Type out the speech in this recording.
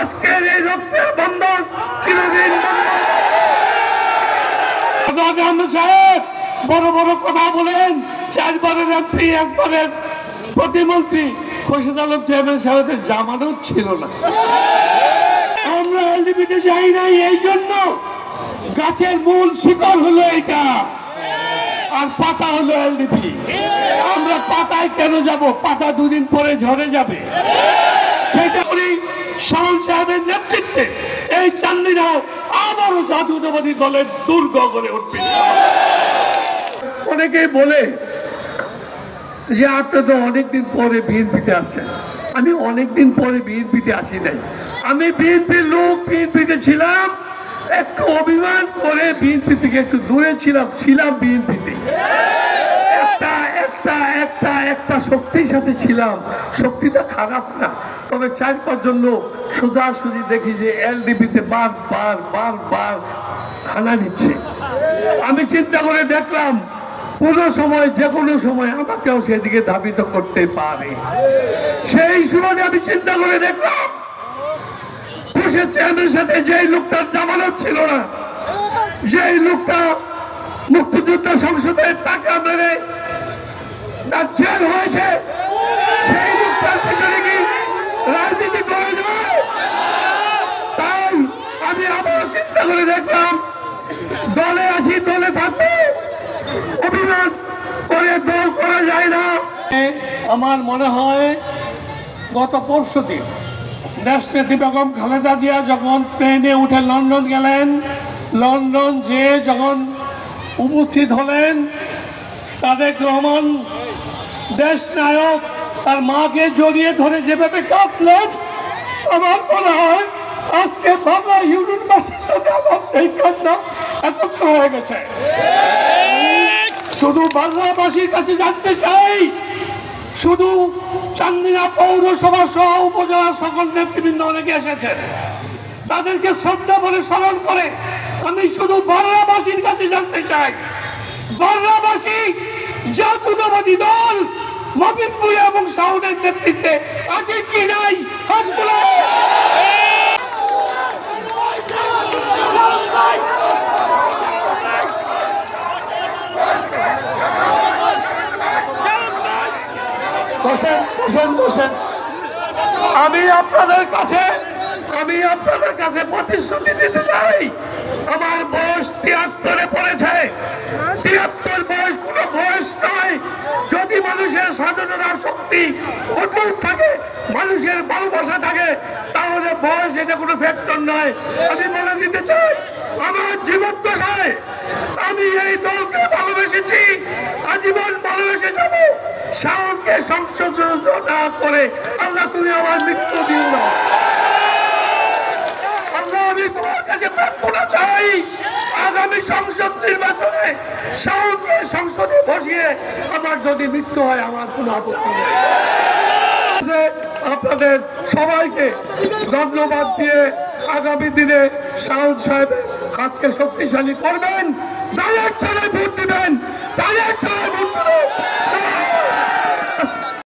আজকের এই রক্তের বন্ধন চিরদিন সাহেব বড় বড় কথা বলেন, 4 বারের এমপি, 1 বারের প্রতিমন্ত্রী। খোরশেদ আলম চেয়ারম্যান সাহেবের জামানত ছিল না। আমরা এলডিপিতে যাই নাই এই জন্য, গাছের মূল শিকড় হলো এটা, আর পাতা হলো এলডিপি। আমরা পাতায় কেন যাব? পাতা 2 দিন পরে ঝরে যাবে। সেটা করি শাওন সাহেবের নেতৃত্বে এই চান্দিনাও আবারও জাতীয়তাবাদী দলের দুর্গ গড়ে উঠবে। অনেকেই বলে যে আপনি তো অনেকদিন পরে বিএনপিতে আসছেন। আমি অনেকদিন পরে বিএনপিতে আসি নাই। আমি বিএনপির লোক, বিএনপিতে ছিলাম, একটু অভিমান করে বিএনপি থেকে একটু দূরে ছিলাম বিএনপিতে। একটা শক্তির সাথে ছিলাম। শক্তিটা খারাপ না, তবে 4-5 জন লোক সোজাসুজি দেখি যে এলডিপিতে বার খানা দিচ্ছে। আমি চিন্তা করে দেখলাম কোনো সময়, যে কোনো সময় আমাকেও সেদিকে ধাবিত করতে পারে। সেই সময় আমি চিন্তা করে দেখলাম খোরশেদ চেয়ারম্যানের সাথে যেই লোকটার জামানত ছিল না, যেই লোকটা মুক্তিযুদ্ধ সংসদের টাকা মেরে তার জেল হয়েছে, সেই লোকটার পিছনে কি রাজনীতি করা যায়? তাই আমি আবারও চিন্তা করে দেখলাম দলে আছি, দলে থাকবো, অভিমান করে দল করা যায় না। আমার মনে হয় গত পরশুদিন দেশনেত্রী বেগম খালেদা জিয়া যখন প্লেনে উঠে লন্ডন গেলেন, লন্ডন যে যখন উপস্থিত হলেন, তারেক রহমান দেশ নায়ক তার মাকে জড়িয়ে ধরে যেভাবে কাঁদলেন, আমার মনে হয় আজকে বাংলা ইউনিয়নবাসীর সাথে আমার সেই কান্না একত্র হয়ে গেছে। শুধু বাংলাবাসীর কাছে জানতে চাই, শুধু চান্দিনা পৌরসভা সহ উপজেলার সকল নেতৃবৃন্দ অনেকে এসেছেন, তাদেরকে শ্রদ্ধা বলে স্মরণ করে আমি শুধু বাংলাবাসীর কাছে জানতে চাই, বাংলাবাসী জাতীয়তাবাদী দল মবিন ভূঁইয়া এবং শাওনের নেতৃত্বে আছে কি নাই? হাত তোলেন। বসেন। আমি আপনাদের কাছে প্রতিশ্রুতি দিতে চাই, আমার বয়স 73-এ পড়েছে। 73 বয়স কোনো বয়স নয়। যদি মানুষের স্বাধীনতার শক্তি অটুট থাকে, মানুষের ভালোবাসা থাকে, তাহলে বয়স এটা কোনো ফ্যাক্টর নয়। আমি বলে দিতে চাই, আমার জীবদ্দশায় আমি এই দলকে ভালোবেসেছি, আজীবন ভালোবেসে যাব। শাওনকে সংশোধন না করে আল্লাহ তুমি আমার মৃত্যু দিও না। আল্লাহ আমি তোমার কাছে প্রার্থনা চাই, আগামী সংসদ নির্বাচনে শাওনকে সংসদে বসিয়ে আমার যদি মৃত্যু হয় আমার কোনো আপত্তি নেই। আপনাদের সবাইকে ধন্যবাদ দিয়ে আগামী দিনে শাওন সাহেবের হাতকে শক্তিশালী করবেন, ডাইরেক্ট ছাড়াই ভোট দিবেন, ডাইরেক্ট ছাড়াই ভোট দিবেন।